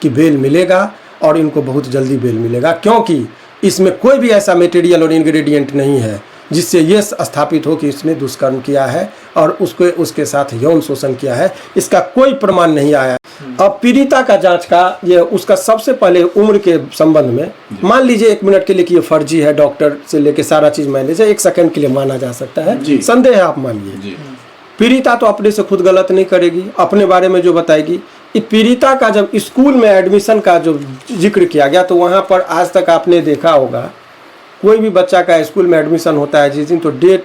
कि बेल मिलेगा और इनको बहुत जल्दी बेल मिलेगा, क्योंकि इसमें कोई भी ऐसा मटेरियल और इंग्रेडिएंट नहीं है जिससे ये स्थापित हो कि इसने दुष्कर्म किया है और उसके साथ यौन शोषण किया है। इसका कोई प्रमाण नहीं आया। अब पीड़िता का जांच का ये उसका सबसे पहले उम्र के संबंध में मान लीजिए 1 मिनट के लिए कि ये फर्जी है, डॉक्टर से लेके सारा चीज़ मान लीजिए 1 सेकंड के लिए माना जा सकता है, संदेह है आप मानिए। पीड़िता तो अपने से खुद गलत नहीं करेगी, अपने बारे में जो बताएगी। पीड़िता का जब स्कूल में एडमिशन का जो जिक्र किया गया तो वहाँ पर आज तक आपने देखा होगा कोई भी बच्चा का स्कूल में एडमिशन होता है जिस दिन, तो डेट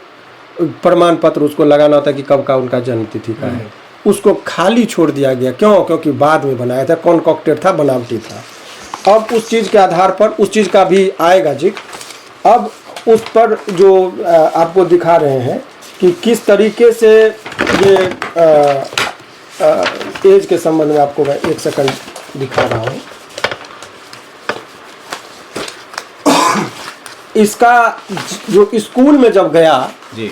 प्रमाण पत्र उसको लगाना होता है कि कब का उनका जन्म तिथि का है, उसको खाली छोड़ दिया गया। क्यों? क्योंकि बाद में बनाया था, कॉन्कॉक्टेड था, बनावटी था। अब उस चीज़ के आधार पर उस चीज़ का भी आएगा जिक्र। अब उस पर जो आपको दिखा रहे हैं कि किस तरीके से ये एज के संबंध में आपको मैं 1 सेकंड दिखा रहा हूँ। इसका जो स्कूल में जब गया जी,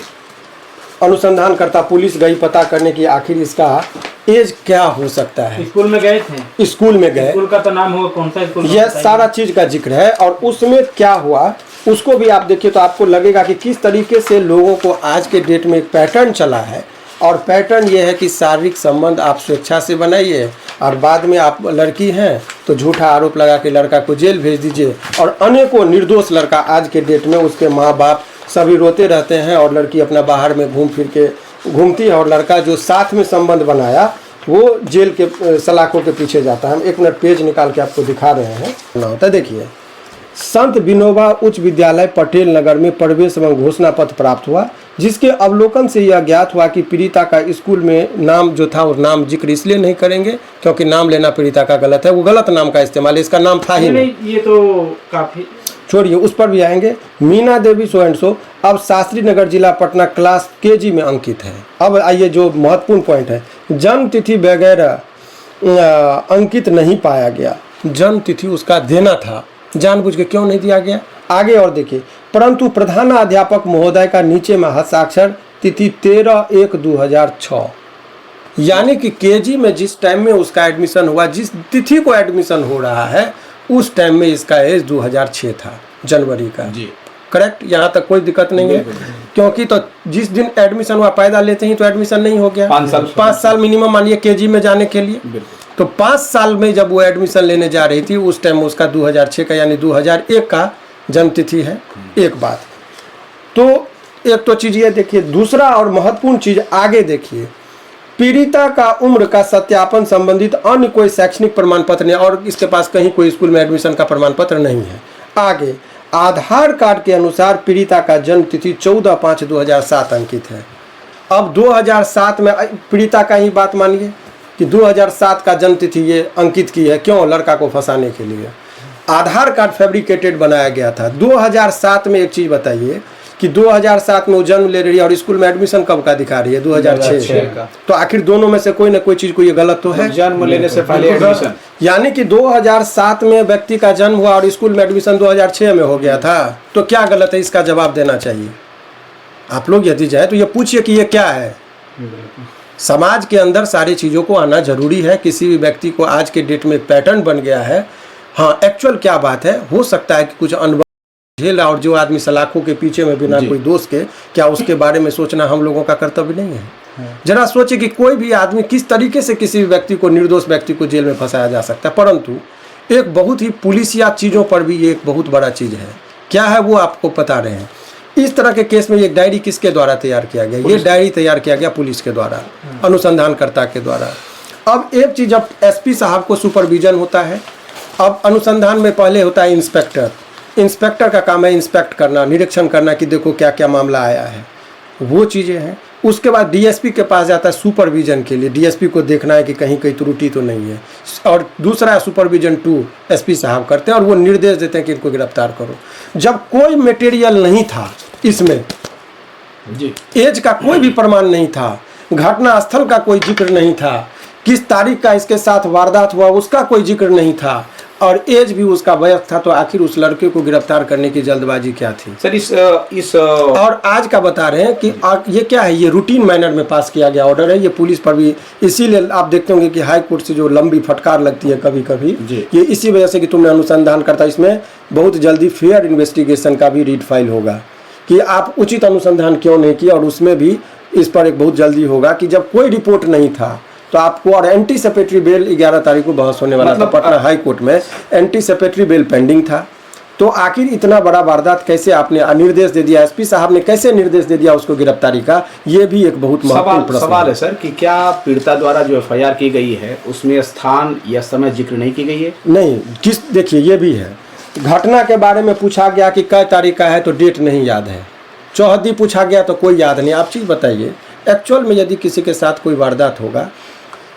अनुसंधानकर्ता पुलिस गई पता करने की आखिर इसका एज क्या हो सकता है। स्कूल में गए थे, स्कूल में गए, स्कूल का तो नाम होगा, कौन सा स्कूल, यह सारा चीज का जिक्र है। और उसमें क्या हुआ उसको भी आप देखिए तो आपको लगेगा कि किस तरीके से लोगों को आज के डेट में एक पैटर्न चला है। और पैटर्न ये है कि शारीरिक संबंध आप स्वेच्छा से बनाइए और बाद में आप लड़की हैं तो झूठा आरोप लगा के लड़का को जेल भेज दीजिए। और अनेकों निर्दोष लड़का आज के डेट में उसके माँ बाप सभी रोते रहते हैं और लड़की अपना बाहर में घूम फिर के घूमती है और लड़का जो साथ में संबंध बनाया वो जेल के सलाखों के पीछे जाता है। हम 1 मिनट पेज निकाल के आपको दिखा रहे हैं ना होता है। देखिए, संत विनोबा उच्च विद्यालय पटेल नगर में प्रवेश एवं घोषणा पत्र प्राप्त हुआ, जिसके अवलोकन से यह ज्ञात हुआ कि पीड़िता का स्कूल में नाम जो था वो नाम जिक्र इसलिए नहीं करेंगे क्योंकि नाम लेना पीड़िता का गलत है, वो गलत नाम का इस्तेमाल है, इसका नाम था ही नहीं। ये तो काफी छोड़िए, उस पर भी आएंगे। Meena Devi so and so अब शास्त्री नगर जिला पटना क्लास KG में अंकित है। अब आइए जो महत्वपूर्ण पॉइंट है, जन्म तिथि वगैरह अंकित नहीं पाया गया। जन्म तिथि उसका देना था, जानबूझ के क्यों नहीं दिया गया। आगे और देखिए, परंतु प्रधानाध्यापक महोदय का नीचे में हस्ताक्षर तिथि 13/1/2006, यानी कि KG में जिस टाइम में उसका एडमिशन हुआ, जिस तिथि को एडमिशन हो रहा है उस टाइम में इसका एज 2006 था, जनवरी का जी। करेक्ट, यहाँ तक कोई दिक्कत नहीं है, क्योंकि तो जिस दिन एडमिशन हुआ पैदा लेते ही तो एडमिशन नहीं हो गया। 5 साल मिनिमम मानिए KG में जाने के लिए, तो 5 साल में जब वो एडमिशन लेने जा रही थी उस टाइम उसका 2006 का यानी 2001 का जन्म तिथि है। एक बात तो एक तो चीज़ ये देखिए, दूसरा और महत्वपूर्ण चीज़ आगे देखिए, पीड़िता का उम्र का सत्यापन संबंधित अन्य कोई शैक्षणिक प्रमाण पत्र नहीं और इसके पास कहीं कोई स्कूल में एडमिशन का प्रमाण पत्र नहीं है। आगे आधार कार्ड के अनुसार पीड़िता का जन्म तिथि 14/5/2007 अंकित है। अब 2007 में पीड़िता का ही बात मानिए कि 2007 का जन्म तिथि ये अंकित की है, क्यों? लड़का को फंसाने के लिए। आधार कार्ड फैब्रिकेटेड बनाया गया था 2007 में। एक चीज़ बताइए कि 2007 में वो जन्म ले रही है और स्कूल में एडमिशन कब का दिखा रही है? 2006 का। तो आखिर दोनों में से कोई ना कोई चीज़ को ये गलत तो है। जन्म लेने से पहले एडमिशन, यानी कि 2007 में व्यक्ति का जन्म हुआ और स्कूल में एडमिशन 2006 में हो गया था, तो क्या गलत है? इसका जवाब देना चाहिए आप लोग। यदि जाए तो ये पूछिए कि ये क्या है। समाज के अंदर सारी चीज़ों को आना जरूरी है। किसी भी व्यक्ति को आज के डेट में पैटर्न बन गया है। हाँ, एक्चुअल क्या बात है, हो सकता है कि कुछ अनुभव झेल और जो आदमी सलाखों के पीछे में बिना कोई दोष के, क्या उसके बारे में सोचना हम लोगों का कर्तव्य नहीं है? जरा सोचिए कि कोई भी आदमी किस तरीके से किसी भी व्यक्ति को, निर्दोष व्यक्ति को जेल में फंसाया जा सकता है। परंतु एक बहुत ही पुलिसिया चीज़ों पर भी ये एक बहुत बड़ा चीज़ है। क्या है वो आपको बता रहे हैं। इस तरह के केस में एक डायरी किसके द्वारा तैयार किया गया? ये डायरी तैयार किया गया पुलिस के द्वारा, अनुसंधानकर्ता के द्वारा। अब एक चीज़, जब SP साहब को सुपरविजन होता है, अब अनुसंधान में पहले होता है इंस्पेक्टर। इंस्पेक्टर का काम है इंस्पेक्ट करना, निरीक्षण करना कि देखो क्या क्या मामला आया है, वो चीज़ें हैं। उसके बाद DSP के पास जाता है सुपरविजन के लिए। DSP को देखना है कि कहीं कोई त्रुटि तो नहीं है। और दूसरा सुपरविजन 2 SP साहब करते हैं और वो निर्देश देते हैं कि इनको गिरफ्तार करो। जब कोई मटेरियल नहीं था इसमें, एज का कोई भी प्रमाण नहीं था, घटना स्थल का कोई जिक्र नहीं था, किस तारीख का इसके साथ वारदात हुआ उसका कोई जिक्र नहीं था, और एज भी उसका वयस्क था, तो आखिर उस लड़के को गिरफ्तार करने की जल्दबाजी क्या थी? सर इस और आज का बता रहे हैं कि ये क्या है, ये रूटीन मैनर में पास किया गया ऑर्डर है, ये पुलिस पर भी, इसीलिए आप देखते होंगे कि हाई कोर्ट से जो लंबी फटकार लगती है कभी कभी, ये इसी वजह से कि तुमने अनुसंधान करता, इसमें बहुत जल्दी फेयर इन्वेस्टिगेशन का भी रीट फाइल होगा कि आप उचित अनुसंधान क्यों नहीं किया, और उसमें भी इस पर एक बहुत जल्दी होगा कि जब कोई रिपोर्ट नहीं था तो आपको, और एंटीसिपेटरी बेल 11 तारीख को बहस होने वाला था पटना हाई कोर्ट में, एंटीसिपेटरी बेल पेंडिंग था, तो आखिर इतना बड़ा वारदात कैसे आपने निर्देश दे दिया, एसपी साहब ने कैसे निर्देश दे दिया उसको गिरफ्तारी का, ये भी एक बहुत महत्वपूर्ण प्रश्न सवाल है सर कि क्या पीड़िता द्वारा जो एफआईआर की गई है उसमें स्थान या समय जिक्र नहीं की गई है? नहीं, देखिए ये भी है, घटना के बारे में पूछा गया कि कै तारीख का है तो डेट नहीं याद है, चौहद्दी पूछा गया तो कोई याद नहीं। आप चीज़ बताइए, एक्चुअल में यदि किसी के साथ कोई वारदात होगा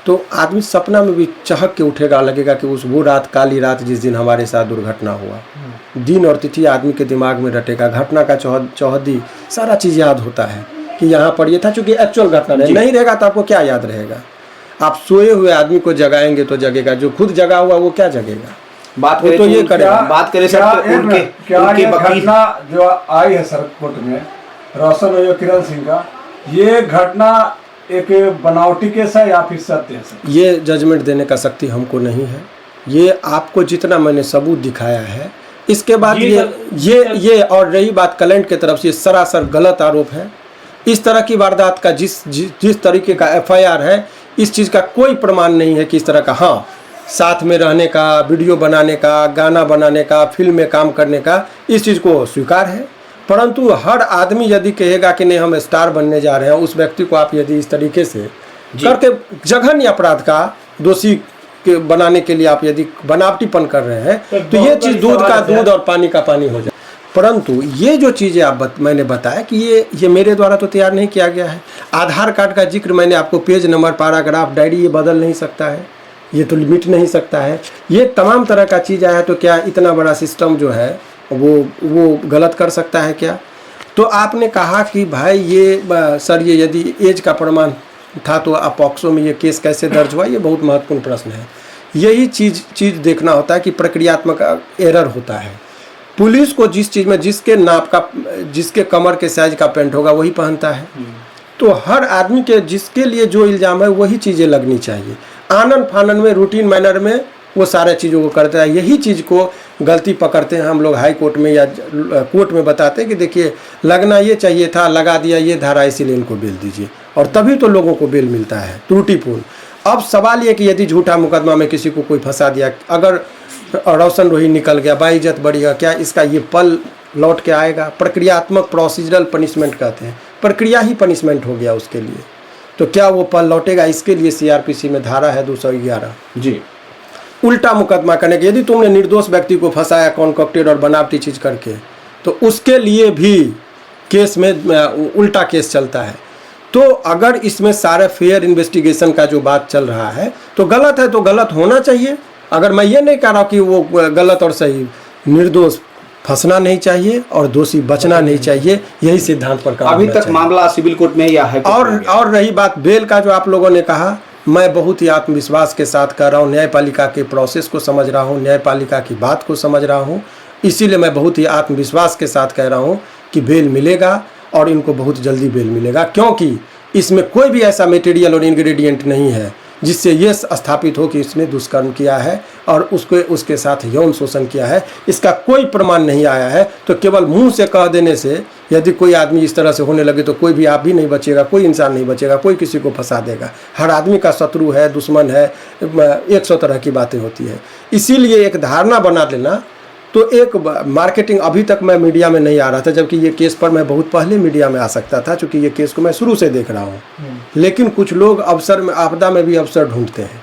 तो आदमी सपना में भी चहक के उठेगा, लगेगा कि वो रात, काली रात जिस दिन हमारे साथ दुर्घटना हुआ, दिन और तिथि आदमी के दिमाग में रटेगा, घटना का चौहद्दी सारा चीज़ याद होता है कि यहाँ पर ये था, चूँकि एक्चुअल घटना नहीं रहेगा तो आपको क्या याद रहेगा? आप सोए हुए आदमी को जगाएंगे तो जगेगा, जो खुद जगा हुआ वो क्या जगेगा? बात करें तो ये करेगा, बात करें सर तो उनके घटना जो आई है सर कोर्ट में, रोशन और किरण सिंह का, ये घटना एक बनावटी केस है या फिर सत्य है सर? ये जजमेंट देने का शक्ति हमको नहीं है, ये आपको जितना मैंने सबूत दिखाया है, इसके बाद ये और रही बात कलेंट की तरफ से, सरासर गलत आरोप है। इस तरह की वारदात का जिस तरीके का एफआईआर है, इस चीज़ का कोई प्रमाण नहीं है कि इस तरह का, हाँ साथ में रहने का, वीडियो बनाने का, गाना बनाने का, फिल्म में काम करने का, इस चीज़ को स्वीकार है, परंतु हर आदमी यदि कहेगा कि नहीं हम स्टार बनने जा रहे हैं, उस व्यक्ति को आप यदि इस तरीके से करके जघन्य अपराध का दोषी के बनाने के लिए आप यदि बनावटीपन कर रहे हैं तो ये चीज़ दूध का दूध और पानी का पानी हो जाए। परंतु ये जो चीज़ें मैंने बताया कि ये मेरे द्वारा तो तैयार नहीं किया गया है। आधार कार्ड का जिक्र मैंने आपको पेज नंबर, पैराग्राफ, डायरी ये बदल नहीं सकता है, ये तो लिमिट नहीं सकता है, ये तमाम तरह का चीज़ आया, तो क्या इतना बड़ा सिस्टम जो है वो गलत कर सकता है क्या? तो आपने कहा कि भाई ये सर ये यदि एज का प्रमाण था तो अपॉक्सो में ये केस कैसे दर्ज हुआ, ये बहुत महत्वपूर्ण प्रश्न है। यही चीज़ देखना होता है कि प्रक्रियात्मक एरर होता है। पुलिस को जिस चीज़ में जिसके नाप का, जिसके कमर के साइज का पेंट होगा वही पहनता है, तो हर आदमी के जिसके लिए जो इल्ज़ाम है वही चीज़ें लगनी चाहिए। आनन फानन में, रूटीन मैनर में वो सारे चीज़ों को करता है। यही चीज़ को गलती पकड़ते हैं हम लोग हाई कोर्ट में या कोर्ट में, बताते हैं कि देखिए लगना ये चाहिए था, लगा दिया ये धारा, इसीलिए इनको बेल दीजिए, और तभी तो लोगों को बेल मिलता है त्रुटिपूर्ण। अब सवाल ये कि यदि झूठा मुकदमा में किसी को कोई फंसा दिया, अगर रोशन रोही निकल गया, बाइज्जत बढ़ेगा, क्या इसका ये पल लौट के आएगा? प्रक्रियात्मक प्रोसीजरल पनिशमेंट कहते हैं, प्रक्रिया ही पनिशमेंट हो गया उसके लिए, तो क्या वो पल लौटेगा? इसके लिए सीआरपीसी में धारा है 211 जी, उल्टा मुकदमा करने के। यदि तुमने निर्दोष व्यक्ति को फंसाया कॉन्कॉक्टेड और बनावटी चीज़ करके, तो उसके लिए भी केस में उल्टा केस चलता है। तो अगर इसमें सारे फेयर इन्वेस्टिगेशन का जो बात चल रहा है तो गलत है, तो गलत होना चाहिए। अगर मैं ये नहीं कह रहा कि वो गलत और सही, निर्दोष फंसना नहीं चाहिए और दोषी बचना नहीं चाहिए, यही सिद्धांत पर काम अभी तक मामला सिविल कोर्ट में या है। और रही बात बेल का, जो आप लोगों ने कहा, मैं बहुत ही आत्मविश्वास के साथ कर रहा हूँ, न्यायपालिका के प्रोसेस को समझ रहा हूँ, न्यायपालिका की बात को समझ रहा हूँ, इसीलिए मैं बहुत ही आत्मविश्वास के साथ कह रहा हूँ कि बेल मिलेगा और इनको बहुत जल्दी बेल मिलेगा, क्योंकि इसमें कोई भी ऐसा मटेरियल और इंग्रेडिएंट नहीं है जिससे ये स्थापित हो कि इसने दुष्कर्म किया है और उसके साथ यौन शोषण किया है। इसका कोई प्रमाण नहीं आया है, तो केवल मुंह से कह देने से यदि कोई आदमी इस तरह से होने लगे तो कोई भी आप भी नहीं बचेगा, कोई इंसान नहीं बचेगा, कोई किसी को फंसा देगा। हर आदमी का शत्रु है, दुश्मन है, 100 तरह की बातें होती है। इसीलिए एक धारणा बना लेना, तो एक मार्केटिंग, अभी तक मैं मीडिया में नहीं आ रहा था, जबकि ये केस पर मैं बहुत पहले मीडिया में आ सकता था, क्योंकि ये केस को मैं शुरू से देख रहा हूँ। लेकिन कुछ लोग अवसर में, आपदा में भी अवसर ढूंढते हैं,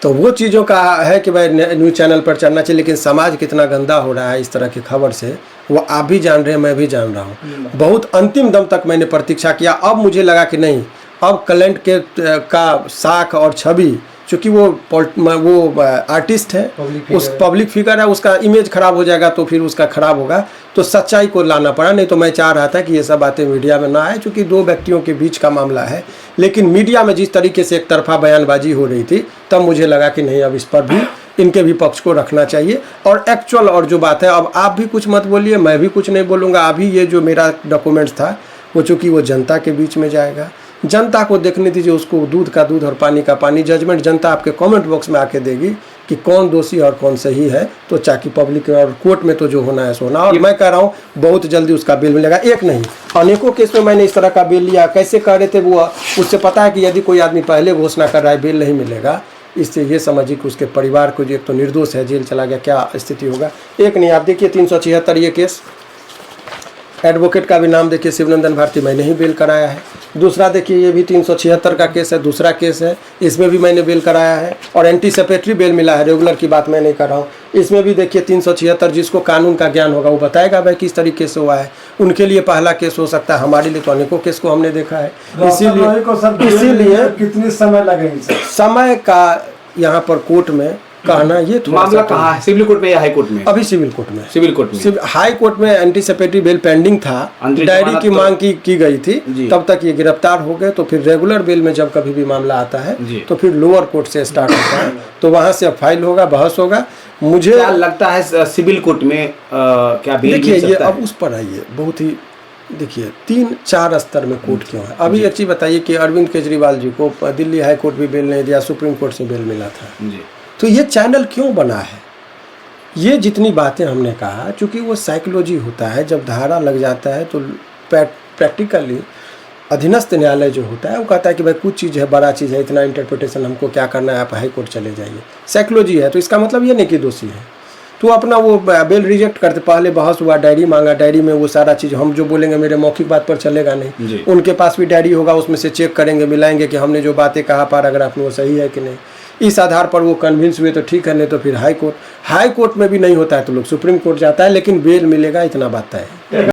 तो वो चीज़ों का है कि भाई न्यूज़ चैनल पर चलना चाहिए। लेकिन समाज कितना गंदा हो रहा है इस तरह की खबर से, वो आप भी जान रहे हैं, मैं भी जान रहा हूँ। बहुत अंतिम दम तक मैंने प्रतीक्षा किया, अब मुझे लगा कि नहीं, अब कलेंट का साख और छवि, चूँकि वो आर्टिस्ट है, उस पब्लिक फिगर है, उसका इमेज खराब हो जाएगा तो फिर उसका खराब होगा, तो सच्चाई को लाना पड़ा। नहीं तो मैं चाह रहा था कि ये सब बातें मीडिया में ना आए, चूँकि 2 व्यक्तियों के बीच का मामला है। लेकिन मीडिया में जिस तरीके से एक तरफा बयानबाजी हो रही थी, तब मुझे लगा कि नहीं, अब इस पर भी इनके भी पक्ष को रखना चाहिए। और एक्चुअल और जो बात है, अब आप भी कुछ मत बोलिए, मैं भी कुछ नहीं बोलूँगा। अभी ये जो मेरा डॉक्यूमेंट्स था वो चूँकि वो जनता के बीच में जाएगा, जनता को देखने दीजिए, उसको दूध का दूध और पानी का पानी। जजमेंट जनता आपके कमेंट बॉक्स में आके देगी कि कौन दोषी और कौन सही है। तो चाकि पब्लिक और कोर्ट में तो जो होना है सोना। और मैं कह रहा हूँ बहुत जल्दी उसका बेल मिलेगा। एक नहीं, अनेकों केस में मैंने इस तरह का बेल लिया। कैसे कर रहे थे वो, उससे पता है कि यदि कोई आदमी पहले घोषणा कर रहा है बेल नहीं मिलेगा, इससे ये समझिए कि उसके परिवार को जो एक तो निर्दोष है, जेल चला गया, क्या स्थिति होगा। एक नहीं, आप देखिए 376 ये केस, एडवोकेट का भी नाम देखिए शिवनंदन भारती, मैंने ही बेल कराया है। दूसरा देखिए ये भी 376 का केस है, दूसरा केस है, इसमें भी मैंने बेल कराया है और एंटीसिपेटरी बेल मिला है। रेगुलर की बात मैं नहीं कर रहा हूँ। इसमें भी देखिए 376, जिसको कानून का ज्ञान होगा वो बताएगा भाई किस तरीके से हुआ है। उनके लिए पहला केस हो सकता है, हमारे लिए तो अनेकों केस को हमने देखा है। इसीलिए कितनी समय लगेगी सर? समय का यहाँ पर कोर्ट में कहना ये थोड़ा मामला सा कहाँ है, सिविल कोर्ट में या हाई कोर्ट में? अभी सिविल कोर्ट में। सिविल कोर्ट में, हाई कोर्ट में एंटीसिपेटरी बेल पेंडिंग था, डायरी की मांग की गई थी, तब तक ये गिरफ्तार हो गए। तो फिर रेगुलर बेल में जब कभी भी मामला आता है तो फिर लोअर कोर्ट से स्टार्ट होता है, तो वहां से अब फाइल होगा, बहस होगा। मुझे क्या लगता है सिविल कोर्ट में क्या बेल देखिए मिल ये सकता अब है? उस पर आइए, बहुत ही देखिए 3-4 स्तर में कोर्ट क्यों है। अभी एक चीज बताइए कि अरविंद केजरीवाल जी को दिल्ली हाई कोर्ट भी बेल नहीं दिया, सुप्रीम कोर्ट से बेल मिला था। जी, तो ये चैनल क्यों बना है? ये जितनी बातें हमने कहा, चूँकि वो साइकोलॉजी होता है, जब धारा लग जाता है तो प्रैक्टिकली अधीनस्थ न्यायालय जो होता है वो कहता है कि भाई कुछ चीज़ है, बड़ा चीज़ है, इतना इंटरप्रिटेशन हमको क्या करना है, आप हाई कोर्ट चले जाइए। साइकोलॉजी है, तो इसका मतलब ये नहीं कि दोषी है। तो अपना वो बेल रिजेक्ट करते, पहले बहस हुआ, डायरी मांगा, डायरी में वो सारा चीज़ हम जो बोलेंगे मेरे मौखिक बात पर चलेगा नहीं, उनके पास भी डायरी होगा, उसमें से चेक करेंगे, मिलाएंगे कि हमने जो बातें कहा पैराग्राफ में वो सही है कि नहीं। इस आधार पर वो कन्विंस हुए तो ठीक है, नहीं तो फिर हाई कोर्ट में भी नहीं होता है तो लोग सुप्रीम कोर्ट जाता है, लेकिन बेल मिलेगा, इतना बात है।